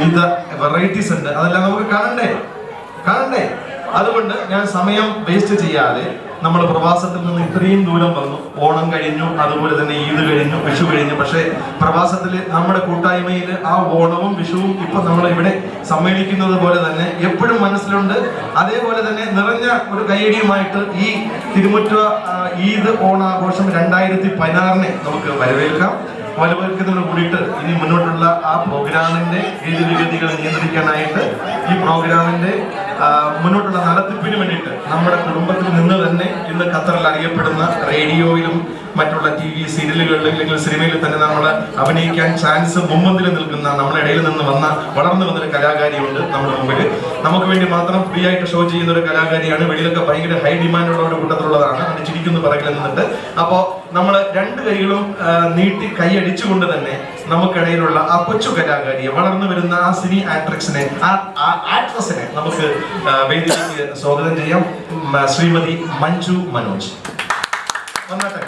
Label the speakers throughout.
Speaker 1: വിവിധ വെറൈറ്റീസ് ഉണ്ട്, അതെല്ലാം നമുക്ക് കാണണ്ടേ. അതുകൊണ്ട് ഞാൻ സമയം വേസ്റ്റ് ചെയ്യാതെ നമ്മൾ പ്രവാസത്തിൽ നിന്ന് ഇത്രയും ദൂരം വന്നു. ഓണം കഴിഞ്ഞു, അതുപോലെ തന്നെ ഈദ് കഴിഞ്ഞു, വിഷു കഴിഞ്ഞു. പക്ഷേ പ്രവാസത്തിൽ നമ്മുടെ കൂട്ടായ്മയിൽ ആ ഓണവും വിഷുവും ഇപ്പൊ നമ്മൾ ഇവിടെ സമ്മേളിക്കുന്നത് പോലെ തന്നെ എപ്പോഴും മനസ്സിലുണ്ട്. അതേപോലെ തന്നെ നിറഞ്ഞ ഒരു കൈയടിയുമായിട്ട് ഈ തിരുമുറ്റ ഈദ് ഓണാഘോഷം 2016 നമുക്ക് വരവേൽക്കാം. വരവേൽക്കുന്നതിന് കൂടിയിട്ട് ഇനി മുന്നോട്ടുള്ള ആ പ്രോഗ്രാമിന്റെ ഗതിവിഗതികൾ നിയന്ത്രിക്കാനായിട്ട് ഈ പ്രോഗ്രാമിന്റെ മുന്നോട്ടുള്ള നടത്തിപ്പിന് വേണ്ടിയിട്ട് നമ്മുടെ കുടുംബത്തിൽ നിന്ന് തന്നെ ഇന്ന് ഖത്തറിൽ അറിയപ്പെടുന്ന റേഡിയോയിലും മറ്റുള്ള TV സീരിയലുകളിലും അല്ലെങ്കിൽ സിനിമയിൽ തന്നെ നമ്മൾ അഭിനയിക്കാൻ ചാൻസ് മുമ്പന്തിൽ നിൽക്കുന്ന നമ്മുടെ ഇടയിൽ നിന്ന് വളർന്നു വന്നൊരു കലാകാരിയുണ്ട് നമ്മുടെ മുമ്പിൽ. നമുക്ക് വേണ്ടി മാത്രം ഫ്രീ ആയിട്ട് ഷോ ചെയ്യുന്ന ഒരു കലാകാരിയാണ്. വെളിയിലൊക്കെ ഭയങ്കര ഹൈ ഡിമാൻഡുള്ള ഒരു കൂട്ടത്തിലുള്ളതാണ്. അത് ചിരിക്കുന്നു പറകിൽ നിന്നിട്ട്. അപ്പോൾ നമ്മൾ രണ്ട് കൈകളും നീട്ടി കൈയടിച്ചുകൊണ്ട് തന്നെ നമുക്കിടയിലുള്ള ആ കൊച്ചു കലാകാരിയെ, വളർന്നു വരുന്ന ആ സിനി ആക്ട്രസിനെ, ആക്ട്രസിനെ നമുക്ക് വേദിയിലേക്ക് സ്വാഗതം ചെയ്യാം. ശ്രീമതി മഞ്ജു മനോജ് വന്നാട്ടെ.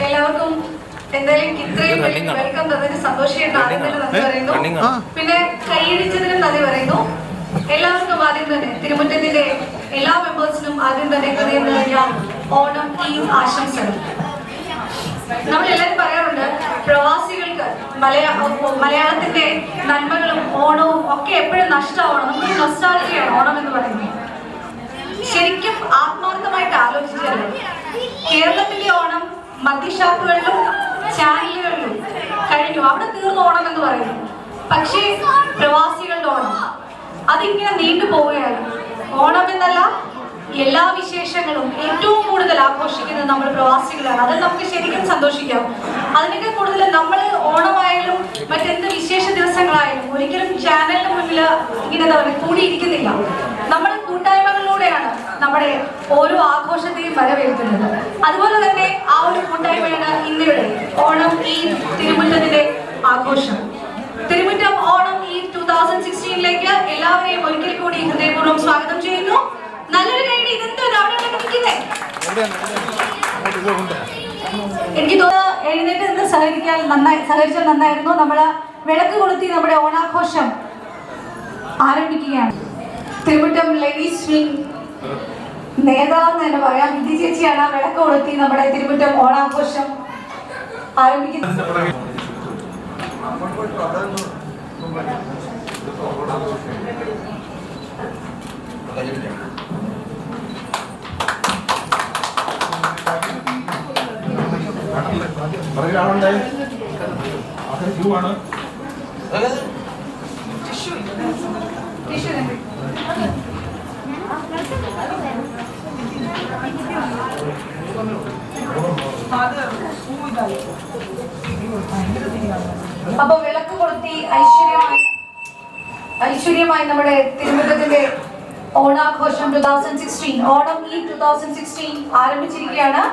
Speaker 2: എല്ലാവർക്കും എന്തായാലും ഇത്രയും വെൽക്കം തന്നതിന് സന്തോഷമായിട്ട് നന്ദി പറയുന്നു. പിന്നെ കൈയടിച്ചതിനും നന്ദി പറയുന്നു. എല്ലാവർക്കും ആദ്യം തന്നെ തിരുമുറ്റത്തിന്റെ എല്ലാ മെമ്പേഴ്സിനും ആദ്യം തന്നെ ഹൃദയം നിറഞ്ഞ ഓണം ഈദ് ആശംസകൾ. നമ്മളെല്ലാവരും പറയാറുണ്ട് പ്രവാസികൾക്ക് മലയാളത്തിന്റെ നന്മകളും ഓണവും ഒക്കെ എപ്പോഴും നഷ്ടമാവണം. നമുക്ക് നൊസ്റ്റാൾജിയാണ് ഓണം എന്ന് പറയുന്നത്. ശരിക്കും ആത്മാർത്ഥമായിട്ട് ആലോചിച്ചാൽ കേരളത്തിലെ ഓണം മദ്യഷാപ്പുകളിലും ചാനലുകളിലും കഴിഞ്ഞു, അവിടെ തീർന്നു ഓണം എന്ന് പറയുന്നു. പക്ഷേ പ്രവാസികളുടെ ഓണം അതിങ്ങനെ നീണ്ടു പോവുകയാണ്. ഓണം എന്നല്ല, എല്ലാ വിശേഷങ്ങളും ഏറ്റവും കൂടുതൽ ആഘോഷിക്കുന്നത് നമ്മൾ പ്രവാസികളാണ്. അതിൽ നമുക്ക് ശരിക്കും സന്തോഷിക്കാം. അതിനൊക്കെ കൂടുതൽ നമ്മൾ ഓണമായാലും മറ്റെന്ത് വിശേഷ ദിവസങ്ങളായാലും ഒരിക്കലും ചാനലിന് മുന്നിൽ ഇങ്ങനെ എന്താ പറയുക കൂടിയിരിക്കുന്നില്ല. നമ്മൾ കൂട്ടായ്മകളിലൂടെയാണ് നമ്മുടെ ഓരോ ആഘോഷത്തെയും വരവേൽക്കുന്നത്. അതുപോലെ തന്നെ ആ ഒരു കൂട്ടായ്മയാണ് ഇന്നിവിടെ ഓണം ഈദ് തിരുമുറ്റത്തിന്റെ ആഘോഷം. തിരുമുറ്റം ഓണം ഈദ് 2016 എല്ലാവരെയും ഒരിക്കൽ കൂടി ഹൃദയപൂർവ്വം സ്വാഗതം ചെയ്യുന്നു. നല്ലൊരു കൈ. ഇതെന്തോ എനിക്ക് തോന്നുന്നു എഴുന്നേറ്റ് നിന്ന് സഹകരിച്ചാൽ നന്നായിരുന്നു. നമ്മള് വിളക്ക് കൊളുത്തി നമ്മുടെ ഓണാഘോഷം ആരംഭിക്കുകയാണ്. തിരുമുറ്റം ലേഡീസ് വിംഗ് നേതാവെന്ന് തന്നെ പറയാം, വിധി ചേച്ചിയാണ് വിളക്ക് കൊളുത്തി നമ്മുടെ തിരുമുറ്റം ഓണാഘോഷം ആരംഭിക്കുന്നത്. അപ്പൊ വിളക്ക് കൊളുത്തി ഐശ്വര്യമായി നമ്മുടെ തിരുമുറ്റത്തിന്റെ ഓണാഘോഷം 2016 ഓണം ഈ 2016 ആരംഭിച്ചിരിക്കുകയാണ്.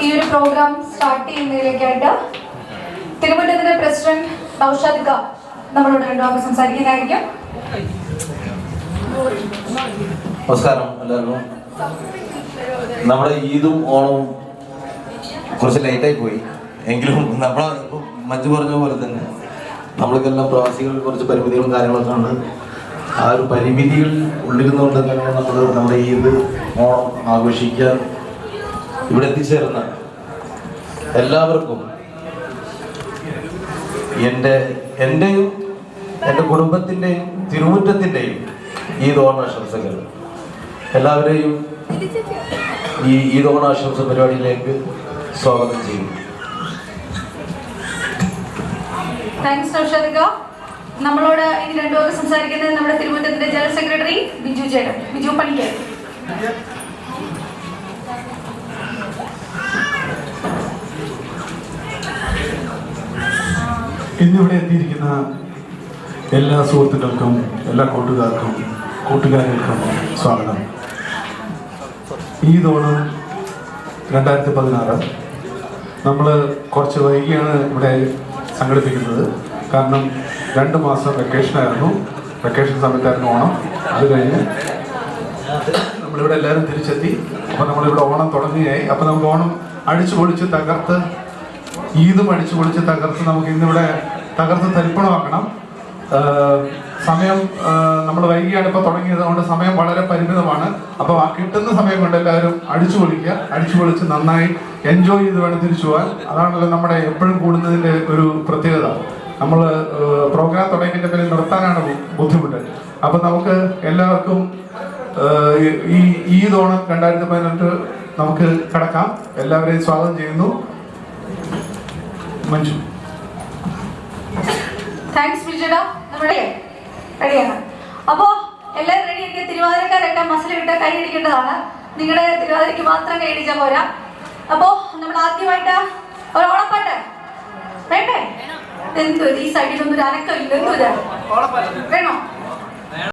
Speaker 2: ഈ ഒരു പ്രോഗ്രാം സ്റ്റാർട്ട് ചെയ്യുന്നതിലേക്കായിട്ട് തിരുമുറ്റത്തിന്റെ പ്രസിഡന്റ് നൗഷാദിക നമ്മളോട് രണ്ടാമത് സംസാരിക്കുന്നതായിരിക്കും.
Speaker 3: നമസ്കാരം എല്ലാവർക്കും. നമ്മുടെ ഈദും ഓണവും കുറച്ച് ലേറ്റായി പോയി എങ്കിലും നമ്മളെ മഞ്ജു പറഞ്ഞ പോലെ തന്നെ നമ്മൾക്കെല്ലാം പ്രവാസികളിൽ കുറച്ച് പരിമിതികളും കാര്യങ്ങളൊക്കെ ഉണ്ട്. ആ ഒരു പരിമിതികൾ ഉള്ളിരുന്നുകൊണ്ട് തന്നെ നമ്മുടെ ഈദ് ഓണം ആഘോഷിക്കാൻ ഇവിടെ എത്തിച്ചേർന്ന എല്ലാവർക്കും എൻ്റെയും എൻ്റെ കുടുംബത്തിൻ്റെയും തിരുമുറ്റത്തിൻ്റെയും ഈദ് ഓണാശംസകൾ. എല്ലാവരെയും ഈ ഈദ് ഓണാശംസ പരിപാടിയിലേക്ക് സ്വാഗതം ചെയ്യും.
Speaker 2: താങ്ക്സ് നൗഷാദിക. നമ്മളോട് ഇനി രണ്ടുപേർ സംസാരിക്കുന്നത് നമ്മുടെ തിരുമുറ്റത്തിന്റെ ജനറൽ സെക്രട്ടറി ബിജു പണിക്കർ.
Speaker 4: ഇന്നിവിടെ എത്തിയിരിക്കുന്ന എല്ലാ സുഹൃത്തുക്കൾക്കും എല്ലാ കൂട്ടുകാർക്കും സ്വാഗതം. ഈദ് ഓണം 2016 നമ്മൾ കുറച്ച് വൈകിയാണ് ഇവിടെ സംഘടിപ്പിക്കുന്നത്. കാരണം 2 മാസം വെക്കേഷനായിരുന്നു. വെക്കേഷൻ സമയത്തായിരുന്നു ഓണം. അത് കഴിഞ്ഞ് നമ്മളിവിടെ എല്ലാവരും തിരിച്ചെത്തി. അപ്പോൾ നമ്മളിവിടെ ഓണം തുടങ്ങുകയായി. അപ്പോൾ നമുക്ക് ഓണം അടിച്ചു പൊളിച്ച് തകർത്ത്, ഈദും അടിച്ചു പൊളിച്ച് തകർത്ത് നമുക്ക് ഇന്നിവിടെ തകർത്ത് തരിപ്പണമാക്കണം. സമയം നമ്മൾ വൈകിയാണ് ഇപ്പോൾ തുടങ്ങിയത്, അതുകൊണ്ട് സമയം വളരെ പരിമിതമാണ്. അപ്പോൾ ആ കിട്ടുന്ന സമയം കൊണ്ട് എല്ലാവരും അടിച്ചു പൊളിക്കുക, അടിച്ചു പൊളിച്ച് നന്നായി എൻജോയ് ചെയ്ത് വേണം തിരിച്ചു പോകാൻ. അതാണല്ലോ നമ്മുടെ എപ്പോഴും കൂടുന്നതിൻ്റെ ഒരു പ്രത്യേകത. നമ്മൾ പ്രോഗ്രാം തുടങ്ങിയതിൻ്റെ പേരിൽ നിർത്താനാണ് ബുദ്ധിമുട്ട്. അപ്പം നമുക്ക് എല്ലാവർക്കും ഈ ഈദ് ഓണം 2018 നമുക്ക് കടക്കാം. എല്ലാവരെയും സ്വാഗതം ചെയ്യുന്നു. മഞ്ജു.
Speaker 2: താങ്ക്സ് ബിജുടാ. നമ്മുടെ റെഡിയാണ്. അപ്പോൾ എല്ലാവരും റെഡിയൊക്കെ. തിരുവാതിരക്കാരൊക്കെ മസിലിട്ട് കൈ അടിക്കേണ്ടതാണ്. നിങ്ങളുടെ തിരുവാതിരയ്ക്ക് മാത്രം കൈ അടിച്ചാൽ പോരാ. അപ്പോൾ നമ്മൾ ആദ്യമായിട്ട് ഒരു ഓണപ്പാട്ട് വേണ്ടേ? എന്തൊരു ഈ സൈഡിലൊന്നും ഒരു അനക്കം ഇല്ല. വേണോ?